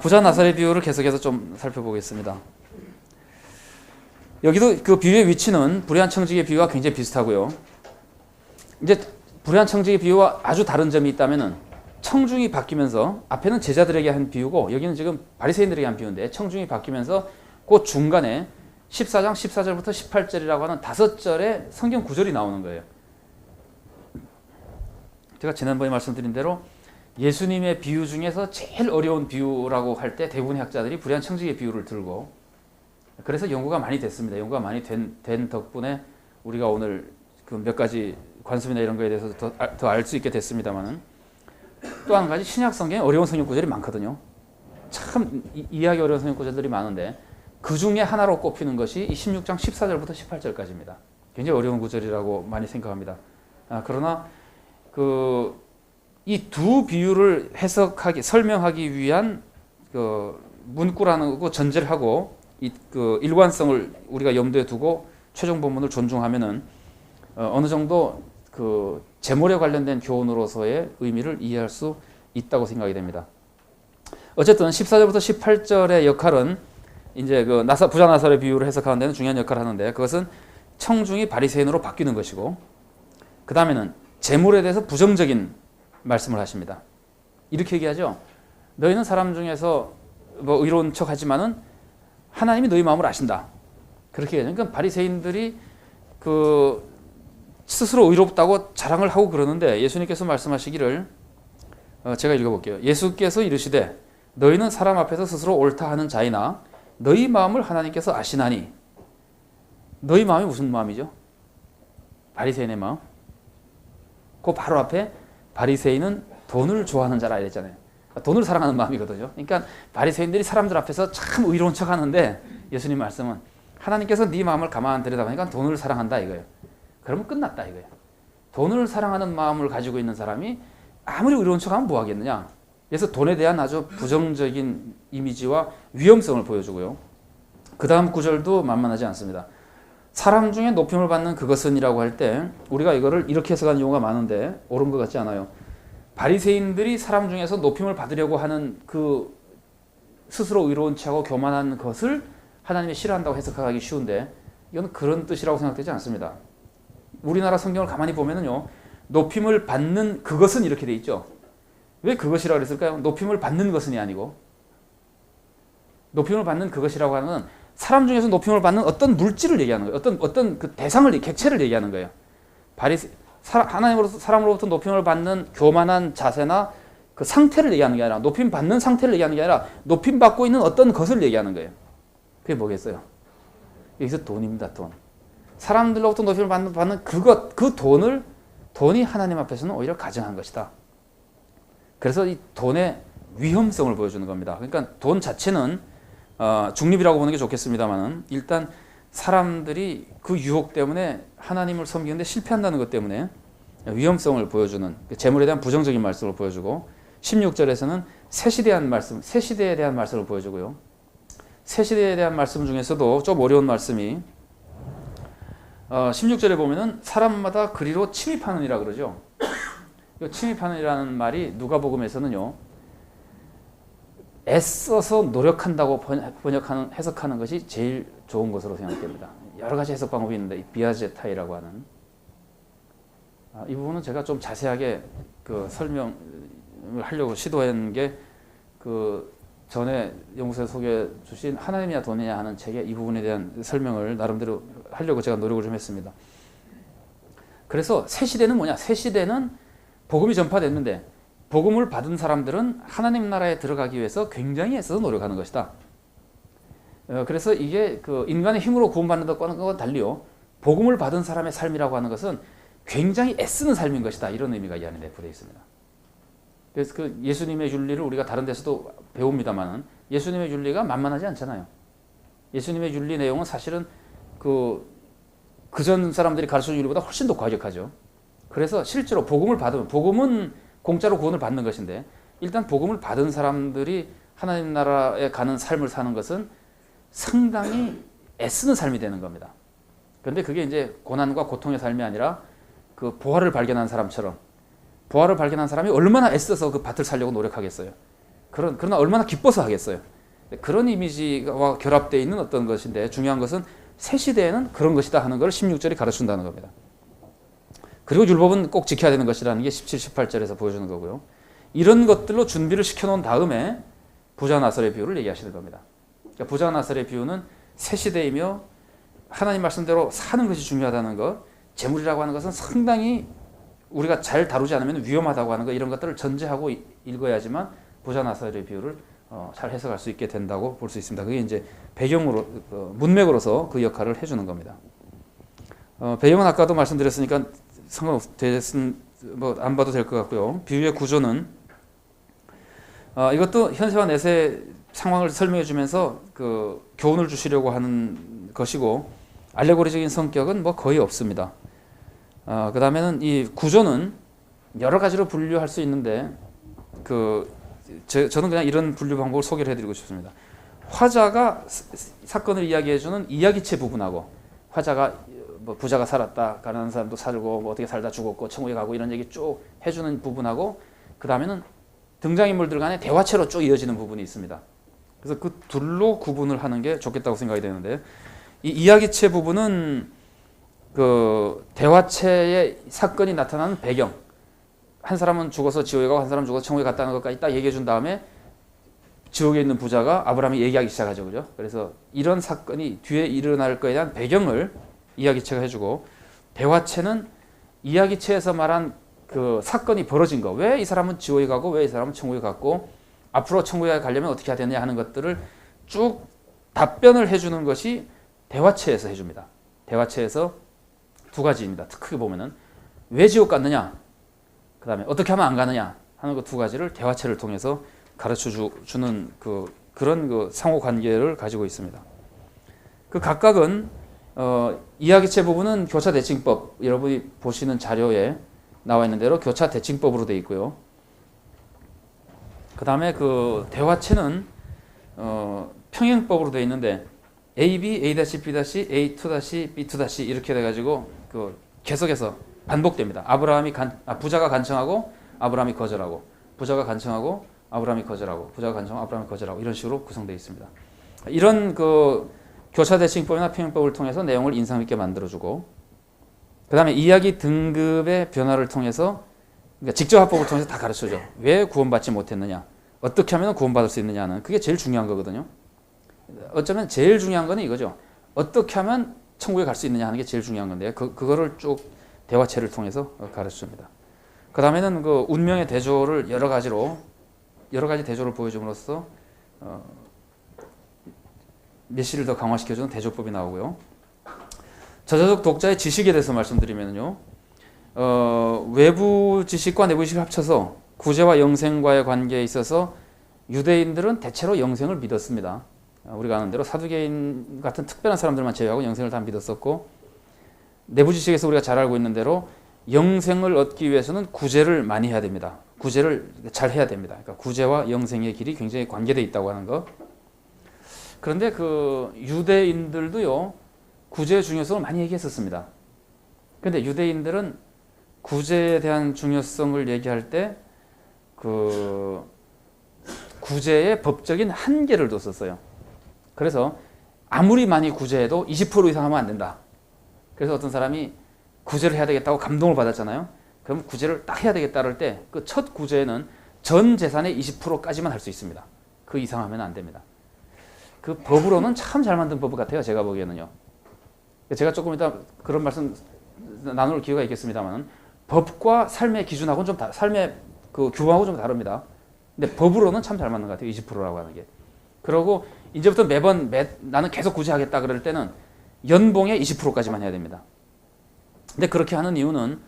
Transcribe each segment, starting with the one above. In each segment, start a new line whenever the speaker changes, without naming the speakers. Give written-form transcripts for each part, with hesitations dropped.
부자 나사렛 비유를 계속해서 좀 살펴보겠습니다. 여기도 그 비유의 위치는 불의한 청지기의 비유와 굉장히 비슷하고요. 이제 불의한 청지기 비유와 아주 다른 점이 있다면은 청중이 바뀌면서 앞에는 제자들에게 한 비유고 여기는 지금 바리새인들에게 한 비유인데 청중이 바뀌면서 그 중간에 14장 14절부터 18절이라고 하는 5절의 성경 구절이 나오는 거예요. 제가 지난번에 말씀드린 대로 예수님의 비유 중에서 제일 어려운 비유라고 할 때 대부분의 학자들이 불의한 청지기의 비유를 들고 그래서 연구가 많이 됐습니다. 연구가 많이 된 덕분에 우리가 오늘 그 몇 가지 관습이나 이런 거에 대해서 더 알 수 있게 됐습니다만은 또 한 가지 신약 성경에 어려운 성경 구절이 많거든요. 참 이해하기 어려운 성경 구절들이 많은데 그 중에 하나로 꼽히는 것이 16장 14절부터 18절까지입니다. 굉장히 어려운 구절이라고 많이 생각합니다. 그러나 이 두 비유를 설명하기 위한 문구라는 거 전제를 하고 그 일관성을 우리가 염두에 두고 최종 본문을 존중하면은 어느 정도 그 제물에 관련된 교훈으로서의 의미를 이해할 수 있다고 생각이 됩니다. 어쨌든 14절부터 18절의 역할은 이제 그 부자 나사렛 비유를 해석하는 데는 중요한 역할을 하는데 그것은 청중이 바리새인으로 바뀌는 것이고 그 다음에는 제물에 대해서 부정적인 말씀을 하십니다. 이렇게 얘기하죠. 너희는 사람 중에서 뭐 의로운 척하지만은 하나님이 너희 마음을 아신다. 그렇게 얘기하죠. 그러니까 바리새인들이 그 스스로 의롭다고 자랑을 하고 그러는데 예수님께서 말씀하시기를 제가 읽어볼게요. 예수께서 이르시되 너희는 사람 앞에서 스스로 옳다 하는 자이나 너희 마음을 하나님께서 아시나니. 너희 마음이 무슨 마음이죠? 바리새인의 마음. 그 바로 앞에 바리새인은 돈을 좋아하는 자라 이랬잖아요. 돈을 사랑하는 마음이거든요. 그러니까 바리새인들이 사람들 앞에서 참 의로운 척하는데 예수님 말씀은 하나님께서 네 마음을 가만 들여다보니까 돈을 사랑한다 이거예요. 그러면 끝났다 이거예요. 돈을 사랑하는 마음을 가지고 있는 사람이 아무리 의로운 척하면 뭐 하겠느냐. 그래서 돈에 대한 아주 부정적인 이미지와 위험성을 보여주고요. 그 다음 구절도 만만하지 않습니다. 사람 중에 높임을 받는 그것은이라고 할 때 우리가 이거를 이렇게 해석하는 경우가 많은데 옳은 것 같지 않아요. 바리새인들이 사람 중에서 높임을 받으려고 하는 그 스스로 의로운 척하고 교만한 것을 하나님이 싫어한다고 해석하기 쉬운데 이건 그런 뜻이라고 생각되지 않습니다. 우리나라 성경을 가만히 보면은요, 높임을 받는 그것은 이렇게 돼 있죠. 왜 그것이라고 그랬을까요? 높임을 받는 것은이 아니고 높임을 받는 그것이라고 하는 사람 중에서 높임을 받는 어떤 물질을 얘기하는 거예요. 어떤 그 대상을 객체를 얘기하는 거예요. 하나님으로서 사람으로부터 높임을 받는 교만한 자세나 그 상태를 얘기하는 게 아니라 높임 받는 상태를 얘기하는 게 아니라 높임 받고 있는 어떤 것을 얘기하는 거예요. 그게 뭐겠어요? 여기서 돈입니다. 돈. 사람들로부터 높임을 받는 그 돈이 하나님 앞에서는 오히려 가증한 것이다. 그래서 이 돈의 위험성을 보여주는 겁니다. 그러니까 돈 자체는 중립이라고 보는 게 좋겠습니다만은 일단 사람들이 그 유혹 때문에 하나님을 섬기는데 실패한다는 것 때문에 위험성을 보여주는 재물에 대한 부정적인 말씀을 보여주고 16절에서는 새 시대에 대한 말씀을 보여주고요. 새 시대에 대한 말씀 중에서도 좀 어려운 말씀이 16절에 보면은 사람마다 그리로 침입하느니라 그러죠. 침입하느니라는 말이 누가복음에서는요. 애써서 노력한다고 해석하는 것이 제일 좋은 것으로 생각됩니다. 여러 가지 해석 방법이 있는데 비아제타이라고 하는 이 부분은 제가 좀 자세하게 그 설명을 하려고 시도한 게 그 전에 연구소에 소개해 주신 하나님이냐 돈이냐 하는 책에 이 부분에 대한 설명을 나름대로 하려고 제가 노력을 좀 했습니다. 그래서 새 시대는 뭐냐? 새 시대는 복음이 전파됐는데 복음을 받은 사람들은 하나님 나라에 들어가기 위해서 굉장히 애써서 노력하는 것이다. 그래서 이게 그 인간의 힘으로 구원받는 것과는 달리요. 복음을 받은 사람의 삶이라고 하는 것은 굉장히 애쓰는 삶인 것이다. 이런 의미가 이 안에 내포되어 있습니다. 그래서 그 예수님의 윤리를 우리가 다른 데서도 배웁니다만은 예수님의 윤리가 만만하지 않잖아요. 예수님의 윤리 내용은 사실은 그전 사람들이 가르쳐준 윤리보다 훨씬 더 과격하죠. 그래서 실제로 복음은 공짜로 구원을 받는 것인데 일단 복음을 받은 사람들이 하나님 나라에 가는 삶을 사는 것은 상당히 애쓰는 삶이 되는 겁니다. 그런데 그게 이제 고난과 고통의 삶이 아니라 그 부활을 발견한 사람처럼 부활을 발견한 사람이 얼마나 애써서 그 밭을 살려고 노력하겠어요. 그러나 얼마나 기뻐서 하겠어요. 그런 이미지와 결합되어 있는 어떤 것인데 중요한 것은 새 시대에는 그런 것이다 하는 걸 16절이 가르친다는 겁니다. 그리고 율법은 꼭 지켜야 되는 것이라는 게 17, 18절에서 보여주는 거고요. 이런 것들로 준비를 시켜놓은 다음에 부자 나설의 비유를 얘기하시는 겁니다. 그러니까 부자 나설의 비유는 새 시대이며 하나님 말씀대로 사는 것이 중요하다는 것, 재물이라고 하는 것은 상당히 우리가 잘 다루지 않으면 위험하다고 하는 것, 이런 것들을 전제하고 읽어야지만 부자 나설의 비유를 잘 해석할 수 있게 된다고 볼 수 있습니다. 그게 이제 배경으로 문맥으로서 그 역할을 해주는 겁니다. 배경은 아까도 말씀드렸으니까 안 봐도 될 것 같고요. 비유의 구조는 이것도 현세와 내세 상황을 설명해 주면서 그 교훈을 주시려고 하는 것이고 알레고리적인 성격은 거의 없습니다. 그 다음에는 이 구조는 여러 가지로 분류할 수 있는데 저는 그냥 이런 분류 방법을 소개를 해드리고 싶습니다. 화자가 사건을 이야기해주는 이야기체 부분하고 화자가 부자가 살았다, 가난한 사람도 살고 어떻게 살다 죽었고 천국에 가고 이런 얘기 쭉 해주는 부분하고 그 다음에는 등장인물들 간의 대화체로 쭉 이어지는 부분이 있습니다. 그래서 그 둘로 구분을 하는 게 좋겠다고 생각이 되는데 이 이야기체 부분은 그 대화체의 사건이 나타나는 배경, 한 사람은 죽어서 지옥에 가고 한 사람은 죽어서 천국에 갔다는 것까지 딱 얘기해 준 다음에 지옥에 있는 부자가 아브라함이 얘기하기 시작하죠. 그죠? 그래서 이런 사건이 뒤에 일어날 거에 대한 배경을 이야기체가 해주고 대화체는 이야기체에서 말한 그 사건이 벌어진 거, 왜 이 사람은 지옥에 가고 왜 이 사람은 천국에 갔고 앞으로 천국에 가려면 어떻게 해야 되느냐 하는 것들을 쭉 답변을 해주는 것이 대화체에서 해줍니다. 대화체에서 두 가지입니다. 크게 보면은 왜 지옥 갔느냐, 그 다음에 어떻게 하면 안 가느냐 하는 그 두 가지를 대화체를 통해서 가르쳐 주는 그런 상호 관계를 가지고 있습니다. 그 각각은 이야기체 부분은 교차 대칭법, 여러분이 보시는 자료에 나와 있는 대로 교차 대칭법으로 되어 있고요. 그 다음에 그 대화체는 평행법으로 되어 있는데 AB, A-B-, A2-, B2- 이렇게 돼가지고 계속해서 반복됩니다. 부자가 간청하고 아브라함이 거절하고, 부자가 간청하고 아브라함이 거절하고, 부자가 간청하고 아브라함이 거절하고 이런 식으로 구성되어 있습니다. 이런 교차 대칭법이나 평행법을 통해서 내용을 인상 있게 만들어주고, 그 다음에 이야기 등급의 변화를 통해서, 그러니까 직접화법을 통해서 다 가르쳐줘. 왜 구원받지 못했느냐, 어떻게 하면 구원받을 수 있느냐는 그게 제일 중요한 거거든요. 어쩌면 제일 중요한 거는 이거죠. 어떻게 하면 천국에 갈 수 있느냐 하는 게 제일 중요한 건데 그거를 쭉 대화체를 통해서 가르쳐줍니다. 그 다음에는 그 운명의 대조를 여러 가지 대조를 보여줌으로써 메시를 더 강화시켜주는 대조법이 나오고요. 저자적 독자의 지식에 대해서 말씀드리면요, 외부 지식과 내부 지식을 합쳐서 구제와 영생과의 관계에 있어서 유대인들은 대체로 영생을 믿었습니다. 우리가 아는 대로 사두개인 같은 특별한 사람들만 제외하고 영생을 다 믿었었고, 내부 지식에서 우리가 잘 알고 있는 대로 영생을 얻기 위해서는 구제를 많이 해야 됩니다. 구제를 잘 해야 됩니다. 그러니까 구제와 영생의 길이 굉장히 관계되어 있다고 하는 것. 그런데 그 유대인들도요, 구제의 중요성을 많이 얘기했었습니다. 그런데 유대인들은 구제에 대한 중요성을 얘기할 때 그 구제의 법적인 한계를 뒀었어요. 그래서 아무리 많이 구제해도 20% 이상 하면 안 된다. 그래서 어떤 사람이 구제를 해야 되겠다고 감동을 받았잖아요. 그럼 구제를 딱 해야 되겠다 할 때 그 첫 구제는 전 재산의 20%까지만 할 수 있습니다. 그 이상 하면 안 됩니다. 그 법으로는 참 잘 만든 법 같아요. 제가 보기에는요. 제가 조금 이따 그런 말씀 나눌 기회가 있겠습니다만 법과 삶의 기준하고는 좀 삶의 그 규모하고 좀 다릅니다. 근데 법으로는 참 잘 맞는 것 같아요. 20%라고 하는 게. 그러고 이제부터 나는 계속 구제하겠다 그럴 때는 연봉의 20%까지만 해야 됩니다. 근데 그렇게 하는 이유는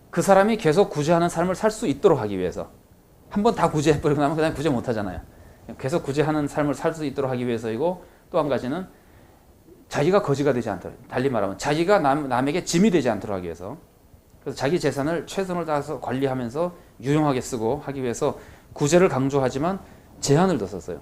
그 사람이 계속 구제하는 삶을 살 수 있도록 하기 위해서. 한번 다 구제해버리고 나면 그다음에 구제 못하잖아요. 계속 구제하는 삶을 살 수 있도록 하기 위해서이고, 또 한 가지는 자기가 거지가 되지 않도록, 달리 말하면 자기가 남에게 짐이 되지 않도록 하기 위해서. 그래서 자기 재산을 최선을 다해서 관리하면서 유용하게 쓰고 하기 위해서 구제를 강조하지만 제한을 뒀었어요.